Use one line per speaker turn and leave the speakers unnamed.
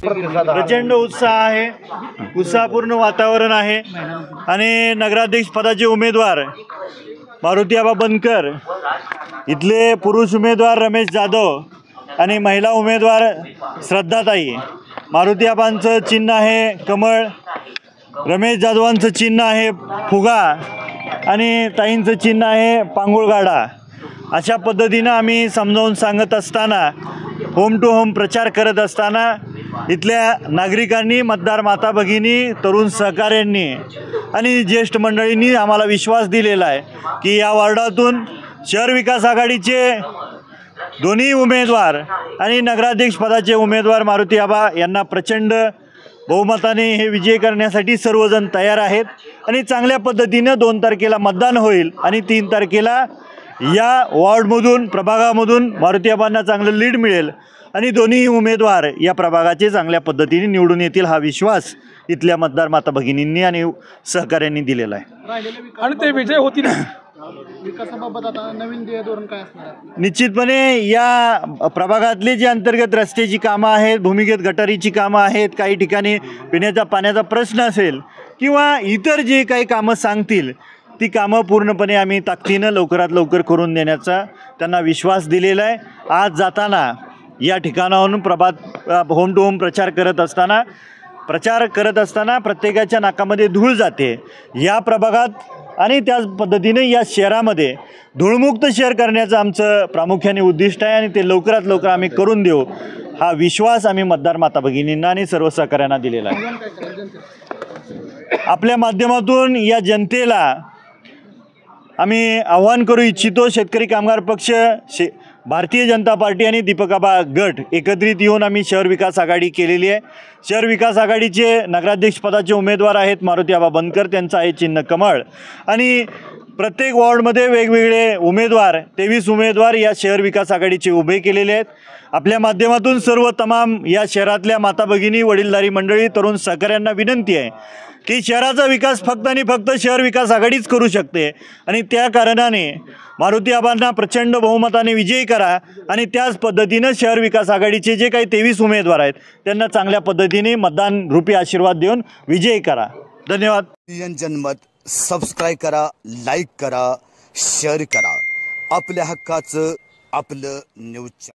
प्रचंड उत्साह आहे, उत्साहपूर्ण वातावरण आहे आणि नगराध्यक्ष पदाचे उमेदवार मारुतीआबा बनकर, इथले पुरुष उमेदवार रमेश जाधव आणि महिला उमेदवार श्रद्धाताई। मारुतीआबांचं चिन्ह आहे कमळ, रमेश जाधवांचं चिन्ह आहे फुगा आणि ताईंचं चिन्ह आहे पांगुळगाडा। अशा पद्धतीनं आम्ही समजावून सांगत असताना, होम टू होम प्रचार करत असताना इथल्या नागरिकांनी, मतदार माता भगिनी, तरुण सहकाऱ्यांनी आणि ज्येष्ठ मंडळींनी आम्हाला विश्वास दिलेला आहे की या वार्डातून शहर विकास आघाडीचे दोन्ही उमेदवार आणि नगराध्यक्ष पदाचे उमेदवार मारुतीआबा यांना प्रचंड बहुमताने हे विजय करण्यासाठी सर्वजण तयार आहेत आणि चांगल्या पद्धतीनं 2 तारखेला मतदान होईल आणि 3 तारखेला या वॉर्डमधून, प्रभागामधून मारुतीआबांना चांगलं लीड मिळेल आणि दोन्ही उमेदवार या प्रभागाचे चांगल्या पद्धतीने निवडून येतील हा विश्वास इथल्या मतदार माता भगिनींनी आणि सहकाऱ्यांनी दिलेला आहे।
आणि ते विजय होतील।
विकासाबाबत आता नवीन धोरण काय असणार?
निश्चितपणे या प्रभागातले जे अंतर्गत रस्त्याची कामं आहेत, भूमिगत गटारीची कामं आहेत, काही ठिकाणी पिण्याचा पाण्याचा प्रश्न असेल किंवा इतर जे काही कामं सांगतील ती कामं पूर्णपणे आम्ही ताकदीनं लवकरात लवकर करून देण्याचा त्यांना विश्वास दिलेला आहे। आज जाताना या ठिकाणावरून होम टू होम प्रचार करत असताना प्रत्येकाच्या नाकामध्ये धूळ जाते। या प्रभागात आणि त्याच पद्धतीने या शहरामध्ये धूळमुक्त शहर करण्याचं आमचं प्रामुख्याने उद्दिष्ट आहे आणि ते लवकरात लवकर आम्ही करून देऊ हा विश्वास आम्ही मतदार माता भगिनींना आणि सर्व सहकाऱ्यांना दिलेला आहे। आपल्या माध्यमातून या जनतेला आम्ही आव्हान करू इच्छितो, शेतकरी कामगार पक्ष, भारतीय जनता पार्टी आणि दीपकाबा गट एकत्रित येऊन आम्ही शहर विकास आघाडी केलेली आहे। शहर विकास आघाडीचे नगराध्यक्ष पदाचे उमेदवार आहेत मारुतीआबा बनकर, त्यांचं आहे चिन्ह कमळ आणि प्रत्येक वॉर्डमध्ये वेगवेगळे उमेदवार 23 उमेदवार या शहर विकास आघाडीचे उभे केलेले आहेत। आपल्या माध्यमातून सर्व तमाम या शहरातल्या माता भगिनी, वडीलधारी मंडळी, तरुण सहकाऱ्यांना विनंती आहे की शहराचा विकास फक्त आणि फक्त शहर विकास आघाडीच करू शकते आणि त्या कारणाने मारुतीआबांना प्रचंड बहुमताने विजयी करा आणि त्याच पद्धतीनं शहर विकास आघाडीचे जे काही 23 उमेदवार आहेत त्यांना चांगल्या पद्धतीने मतदान रूपी आशीर्वाद देऊन विजयी करा। धन्यवाद।
जनमत सबस्क्राईब करा, लाईक करा, शेअर करा। आपल्या हक्काचं आपलं न्यूज।